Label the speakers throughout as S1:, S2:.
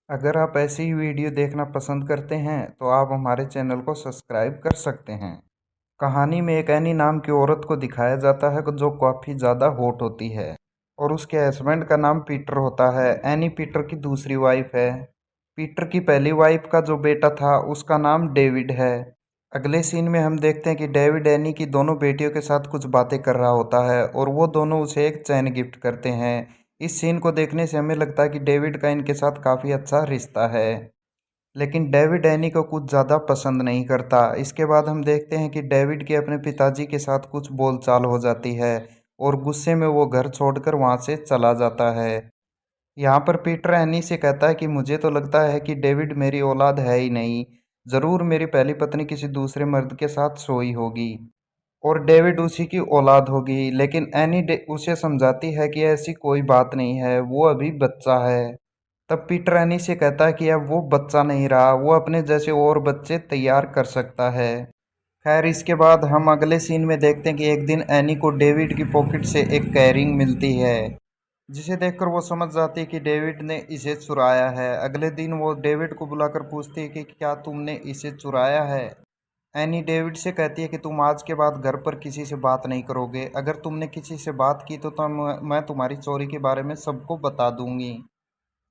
S1: अगर आप ऐसी ही वीडियो देखना पसंद करते हैं तो आप हमारे चैनल को सब्सक्राइब कर सकते हैं। कहानी में एक एनी नाम की औरत को दिखाया जाता है जो काफ़ी ज़्यादा हॉट होती है और उसके हस्बैंड का नाम पीटर होता है। एनी पीटर की दूसरी वाइफ है। पीटर की पहली वाइफ का जो बेटा था उसका नाम डेविड है। अगले सीन में हम देखते हैं कि डेविड एनी की दोनों बेटियों के साथ कुछ बातें कर रहा होता है और वो दोनों उसे एक चैन गिफ्ट करते हैं। इस सीन को देखने से हमें लगता है कि डेविड का इनके साथ काफ़ी अच्छा रिश्ता है, लेकिन डेविड एनी को कुछ ज़्यादा पसंद नहीं करता। इसके बाद हम देखते हैं कि डेविड के अपने पिताजी के साथ कुछ बोलचाल हो जाती है और गुस्से में वो घर छोड़कर वहाँ से चला जाता है। यहाँ पर पीटर एनी से कहता है कि मुझे तो लगता है कि डेविड मेरी औलाद है ही नहीं, ज़रूर मेरी पहली पत्नी किसी दूसरे मर्द के साथ सोई होगी और डेविड उसी की औलाद होगी। लेकिन एनी उसे समझाती है कि ऐसी कोई बात नहीं है, वो अभी बच्चा है। तब पीटर एनी से कहता है कि अब वो बच्चा नहीं रहा, वो अपने जैसे और बच्चे तैयार कर सकता है। खैर, इसके बाद हम अगले सीन में देखते हैं कि एक दिन एनी को डेविड की पॉकेट से एक कैरिंग मिलती है, जिसे देखकर वो समझ जाती है कि डेविड ने इसे चुराया है। अगले दिन वो डेविड को बुलाकर पूछती है कि क्या तुमने इसे चुराया है। एनी डेविड से कहती है कि तुम आज के बाद घर पर किसी से बात नहीं करोगे, अगर तुमने किसी से बात की तो मैं तुम्हारी चोरी के बारे में सबको बता दूंगी।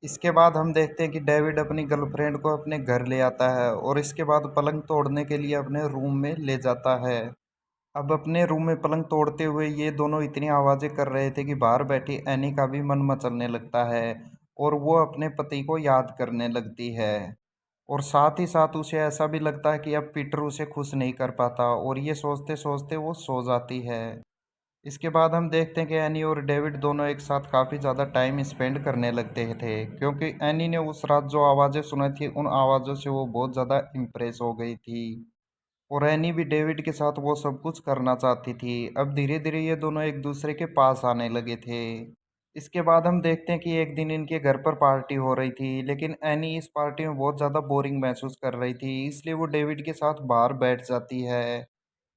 S1: इसके बाद हम देखते हैं कि डेविड अपनी गर्लफ्रेंड को अपने घर ले आता है और इसके बाद पलंग तोड़ने के लिए अपने रूम में ले जाता है। अब अपने रूम में पलंग तोड़ते हुए ये दोनों इतनी आवाज़ें कर रहे थे कि बाहर बैठी एनी का भी मन मचलने लगता है और वो अपने पति को याद करने लगती है। और साथ ही साथ उसे ऐसा भी लगता है कि अब पीटर उसे खुश नहीं कर पाता और ये सोचते सोचते वो सो जाती है। इसके बाद हम देखते हैं कि एनी और डेविड दोनों एक साथ काफ़ी ज़्यादा टाइम स्पेंड करने लगते थे, क्योंकि एनी ने उस रात जो आवाज़ें सुनी थी उन आवाज़ों से वो बहुत ज़्यादा इम्प्रेस हो गई थी और एनी भी डेविड के साथ वो सब कुछ करना चाहती थी। अब धीरे धीरे ये दोनों एक दूसरे के पास आने लगे थे। इसके बाद हम देखते हैं कि एक दिन इनके घर पर पार्टी हो रही थी, लेकिन एनी इस पार्टी में बहुत ज़्यादा बोरिंग महसूस कर रही थी, इसलिए वो डेविड के साथ बाहर बैठ जाती है,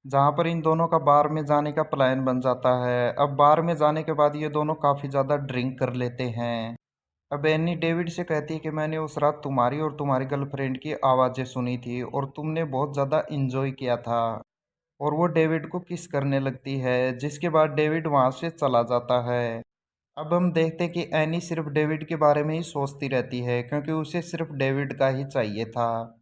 S1: जहाँ पर इन दोनों का बार में जाने का प्लान बन जाता है। अब बार में जाने के बाद ये दोनों काफ़ी ज़्यादा ड्रिंक कर लेते हैं। अब एनी डेविड से कहती है कि मैंने उस रात तुम्हारी और तुम्हारी गर्लफ्रेंड की आवाज़ें सुनी थी और तुमने बहुत ज़्यादा इंजॉय किया था, और वो डेविड को किस करने लगती है, जिसके बाद डेविड वहाँ से चला जाता है। अब हम देखते हैं कि एनी सिर्फ डेविड के बारे में ही सोचती रहती है, क्योंकि उसे सिर्फ डेविड का ही चाहिए था।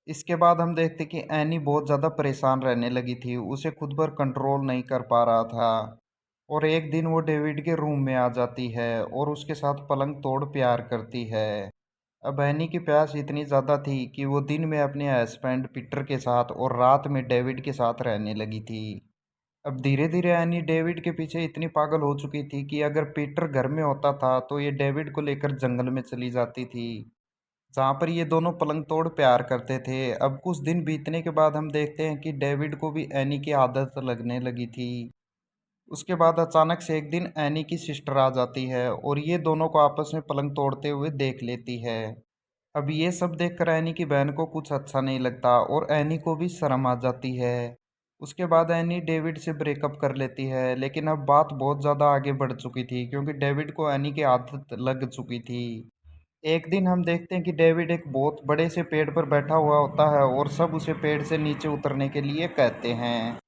S1: इसके बाद हम देखते कि एनी बहुत ज़्यादा परेशान रहने लगी थी, उसे खुद पर कंट्रोल नहीं कर पा रहा था और एक दिन वो डेविड के रूम में आ जाती है और उसके साथ पलंग तोड़ प्यार करती है। अब एनी की प्यास इतनी ज़्यादा थी कि वो दिन में अपने हस्बैंड पीटर के साथ और रात में डेविड के साथ रहने लगी थी। अब धीरे धीरे एनी डेविड के पीछे इतनी पागल हो चुकी थी कि अगर पीटर घर में होता था तो ये डेविड को लेकर जंगल में चली जाती थी, जहाँ पर ये दोनों पलंग तोड़ प्यार करते थे। अब कुछ दिन बीतने के बाद हम देखते हैं कि डेविड को भी एनी की आदत लगने लगी थी। उसके बाद अचानक से एक दिन एनी की सिस्टर आ जाती है और ये दोनों को आपस में पलंग तोड़ते हुए देख लेती है। अब ये सब देखकर एनी की बहन को कुछ अच्छा नहीं लगता और एनी को भी शर्म आ जाती है। उसके बाद एनी डेविड से ब्रेकअप कर लेती है, लेकिन अब बात बहुत ज़्यादा आगे बढ़ चुकी थी, क्योंकि डेविड को एनी की आदत लग चुकी थी। एक दिन हम देखते हैं कि डेविड एक बहुत बड़े से पेड़ पर बैठा हुआ होता है और सब उसे पेड़ से नीचे उतरने के लिए कहते हैं,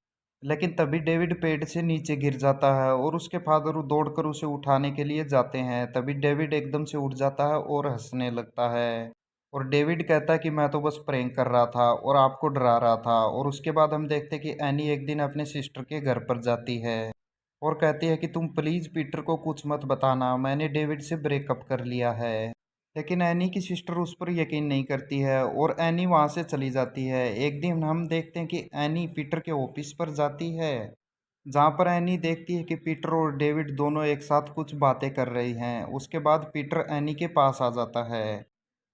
S1: लेकिन तभी डेविड पेड़ से नीचे गिर जाता है और उसके फादर दौड़कर उसे उठाने के लिए जाते हैं। तभी डेविड एकदम से उठ जाता है और हंसने लगता है और डेविड कहता है कि मैं तो बस प्रैंक कर रहा था और आपको डरा रहा था। और उसके बाद हम देखते हैं कि एनी एक दिन अपने सिस्टर के घर पर जाती है और कहती है कि तुम प्लीज़ पीटर को कुछ मत बताना, मैंने डेविड से ब्रेकअप कर लिया है। लेकिन एनी की सिस्टर उस पर यकीन नहीं करती है और एनी वहाँ से चली जाती है। एक दिन हम देखते हैं कि एनी पीटर के ऑफिस पर जाती है, जहाँ पर एनी देखती है कि पीटर और डेविड दोनों एक साथ कुछ बातें कर रही हैं। उसके बाद पीटर एनी के पास आ जाता है।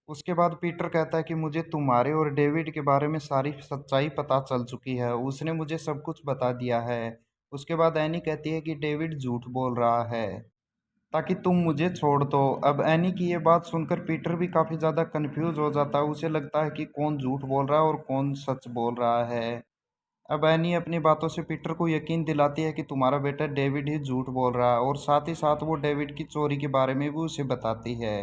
S1: उसके बाद पीटर कहता है कि मुझे तुम्हारे और डेविड के बारे में सारी सच्चाई पता चल चुकी है, उसने मुझे सब कुछ बता दिया है। उसके बाद एनी कहती है कि डेविड झूठ बोल रहा है ताकि तुम मुझे छोड़ दो। अब एनी की ये बात सुनकर पीटर भी काफ़ी ज़्यादा कंफ्यूज हो जाता है, उसे लगता है कि कौन झूठ बोल रहा है और कौन सच बोल रहा है। अब एनी अपनी बातों से पीटर को यकीन दिलाती है कि तुम्हारा बेटा डेविड ही झूठ बोल रहा है और साथ ही साथ वो डेविड की चोरी के बारे में भी उसे बताती है।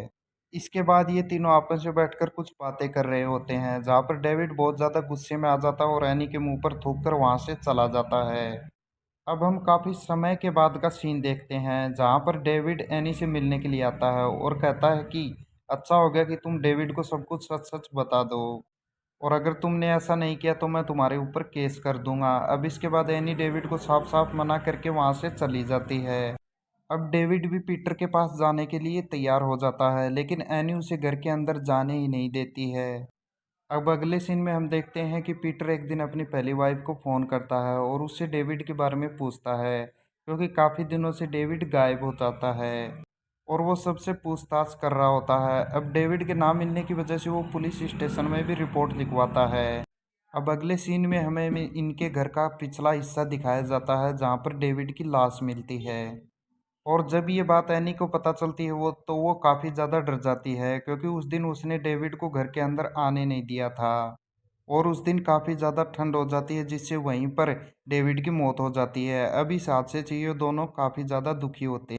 S1: इसके बाद ये तीनों आपस में बैठकर कुछ बातें कर रहे होते हैं, जहाँ पर डेविड बहुत ज़्यादा गुस्से में आ जाता है और एनी के मुंह पर थूक कर वहाँ से चला जाता है। अब हम काफ़ी समय के बाद का सीन देखते हैं, जहाँ पर डेविड एनी से मिलने के लिए आता है और कहता है कि अच्छा हो गया कि तुम डेविड को सब कुछ सच सच बता दो, और अगर तुमने ऐसा नहीं किया तो मैं तुम्हारे ऊपर केस कर दूंगा। अब इसके बाद एनी डेविड को साफ साफ मना करके वहाँ से चली जाती है। अब डेविड भी पीटर के पास जाने के लिए तैयार हो जाता है, लेकिन एनी उसे घर के अंदर जाने ही नहीं देती है। अब अगले सीन में हम देखते हैं कि पीटर एक दिन अपनी पहली वाइफ को फ़ोन करता है और उससे डेविड के बारे में पूछता है, क्योंकि काफ़ी दिनों से डेविड गायब हो जाता है और वो सबसे पूछताछ कर रहा होता है। अब डेविड के ना मिलने की वजह से वो पुलिस स्टेशन में भी रिपोर्ट लिखवाता है। अब अगले सीन में हमें इनके घर का पिछला हिस्सा दिखाया जाता है, जहाँ पर डेविड की लाश मिलती है। और जब ये बात एनी को पता चलती है वो काफ़ी ज़्यादा डर जाती है, क्योंकि उस दिन उसने डेविड को घर के अंदर आने नहीं दिया था और उस दिन काफ़ी ज़्यादा ठंड हो जाती है, जिससे वहीं पर डेविड की मौत हो जाती है। अब इस हादसे से ये दोनों काफ़ी ज़्यादा दुखी होते हैं।